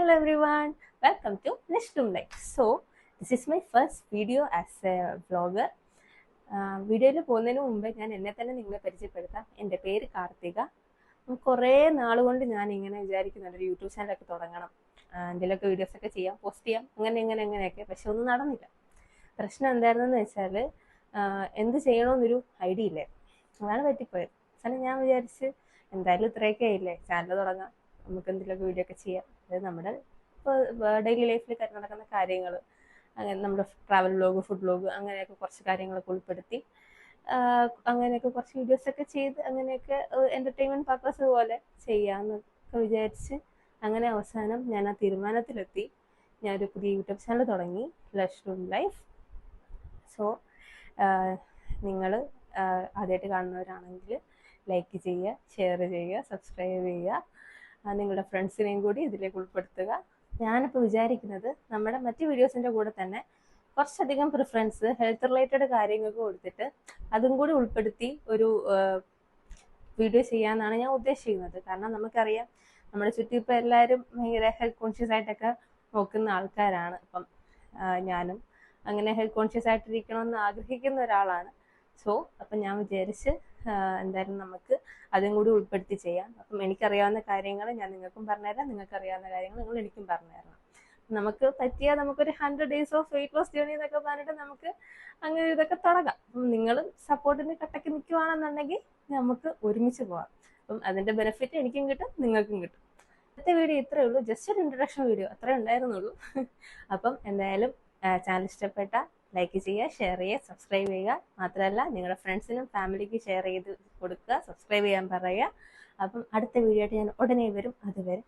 Hello everyone, welcome to Nishtum Life. So, this is my first video as a vlogger. വീഡിയോയിൽ പോകുന്നതിന് മുമ്പേ ഞാൻ എന്നെ തന്നെ നിങ്ങളെ പരിചയപ്പെടുത്താം. എൻ്റെ പേര് കാർത്തിക. കുറേ നാളുകൊണ്ട് ഞാൻ ഇങ്ങനെ വിചാരിക്കുന്നുണ്ട് ഒരു യൂട്യൂബ് ചാനലൊക്കെ തുടങ്ങണം, എന്തെങ്കിലുമൊക്കെ വീഡിയോസൊക്കെ ചെയ്യാം, പോസ്റ്റ് ചെയ്യാം, അങ്ങനെയൊക്കെ. പക്ഷെ ഒന്നും നടന്നില്ല. പ്രശ്നം എന്തായിരുന്നെന്ന് വെച്ചാൽ എന്ത് ചെയ്യണമെന്നൊരു ഐഡിയ ഇല്ലേ, അതാണ് പറ്റിപ്പോയത്. കാരണം ഞാൻ വിചാരിച്ച് എന്തായാലും ഇത്രയൊക്കെ ഇല്ലേ, ചാനൽ തുടങ്ങാം, നമുക്ക് എന്തെങ്കിലുമൊക്കെ വീഡിയോ ഒക്കെ ചെയ്യാം. അതായത് നമ്മുടെ ഡെയിലി ലൈഫിൽ നടക്കുന്ന കാര്യങ്ങൾ, അങ്ങനെ നമ്മുടെ ട്രാവൽ വ്ലോഗ്, ഫുഡ് വ്ലോഗ്, അങ്ങനെയൊക്കെ കുറച്ച് കാര്യങ്ങളൊക്കെ ഉൾപ്പെടുത്തി അങ്ങനെയൊക്കെ കുറച്ച് വീഡിയോസൊക്കെ ചെയ്ത് അങ്ങനെയൊക്കെ എൻ്റർടൈൻമെൻറ്റ് പർപ്പസ് പോലെ ചെയ്യാമെന്നൊക്കെ വിചാരിച്ച് അങ്ങനെ അവസാനം ഞാൻ ആ തീരുമാനത്തിലെത്തി. ഞാനൊരു പുതിയ യൂട്യൂബ് ചാനൽ തുടങ്ങി, ലഷ്റൂം ലൈഫ്. സോ നിങ്ങൾ ആദ്യമായിട്ട് കാണുന്നവരാണെങ്കിൽ ലൈക്ക് ചെയ്യുക, ഷെയർ ചെയ്യുക, സബ്സ്ക്രൈബ് ചെയ്യുക, നിങ്ങളുടെ ഫ്രണ്ട്സിനെയും കൂടി ഇതിലേക്ക് ഉൾപ്പെടുത്തുക. ഞാനിപ്പോൾ വിചാരിക്കുന്നത് നമ്മുടെ മറ്റ് വീഡിയോസിൻ്റെ കൂടെ തന്നെ കുറച്ചധികം പ്രിഫറൻസ് ഹെൽത്ത് റിലേറ്റഡ് കാര്യങ്ങൾക്ക് കൊടുത്തിട്ട് അതും കൂടി ഉൾപ്പെടുത്തി ഒരു വീഡിയോ ചെയ്യാമെന്നാണ് ഞാൻ ഉദ്ദേശിക്കുന്നത്. കാരണം നമുക്കറിയാം നമ്മുടെ ചുറ്റും ഇപ്പോൾ എല്ലാവരും ഭയങ്കര ഹെൽത്ത് കോൺഷ്യസ് ആയിട്ടൊക്കെ നോക്കുന്ന ആൾക്കാരാണ്. അപ്പം ഞാനും അങ്ങനെ ഹെൽത്ത് കോൺഷ്യസ് ആയിട്ടിരിക്കണമെന്ന് ആഗ്രഹിക്കുന്ന ഒരാളാണ്. അപ്പം ഞാൻ വിചാരിച്ച് എന്തായാലും നമുക്ക് അതും കൂടി ഉൾപ്പെടുത്തി ചെയ്യാം. അപ്പം എനിക്കറിയാവുന്ന കാര്യങ്ങൾ ഞാൻ നിങ്ങൾക്കും പറഞ്ഞുതരാം, നിങ്ങൾക്ക് അറിയാവുന്ന കാര്യങ്ങൾ നിങ്ങൾ എനിക്കും പറഞ്ഞുതരണം. നമുക്ക് പറ്റിയാൽ നമുക്കൊരു 100 days of weight loss journey എന്നൊക്കെ പറഞ്ഞിട്ട് നമുക്ക് അങ്ങനെ ഇതൊക്കെ തുടങ്ങാം. അപ്പം നിങ്ങൾ സപ്പോർട്ടിന് കട്ടയ്ക്ക് നിൽക്കുവാണെന്നുണ്ടെങ്കിൽ നമുക്ക് ഒരുമിച്ച് പോകാം. അപ്പം അതിൻ്റെ ബെനിഫിറ്റ് എനിക്കും കിട്ടും, നിങ്ങൾക്കും കിട്ടും. അടുത്ത വീഡിയോ ഇത്രയേ ഉള്ളൂ, ജസ്റ്റ് ഒരു ഇൻട്രൊഡക്ഷൻ വീഡിയോ അത്രേ ഉണ്ടായിരുന്നുള്ളൂ. അപ്പം എന്തായാലും ചാനൽ ഇഷ്ടപ്പെട്ട ലൈക്ക് ചെയ്യുക, ഷെയർ ചെയ്യുക, സബ്സ്ക്രൈബ് ചെയ്യുക. മാത്രമല്ല നിങ്ങളുടെ ഫ്രണ്ട്സിനും ഫാമിലിക്ക് ഷെയർ ചെയ്ത് കൊടുക്കുക, സബ്സ്ക്രൈബ് ചെയ്യാൻ പറയുക. അപ്പം അടുത്ത വീഡിയോ ആയിട്ട് ഞാൻ ഉടനെ വരും. അതുവരെ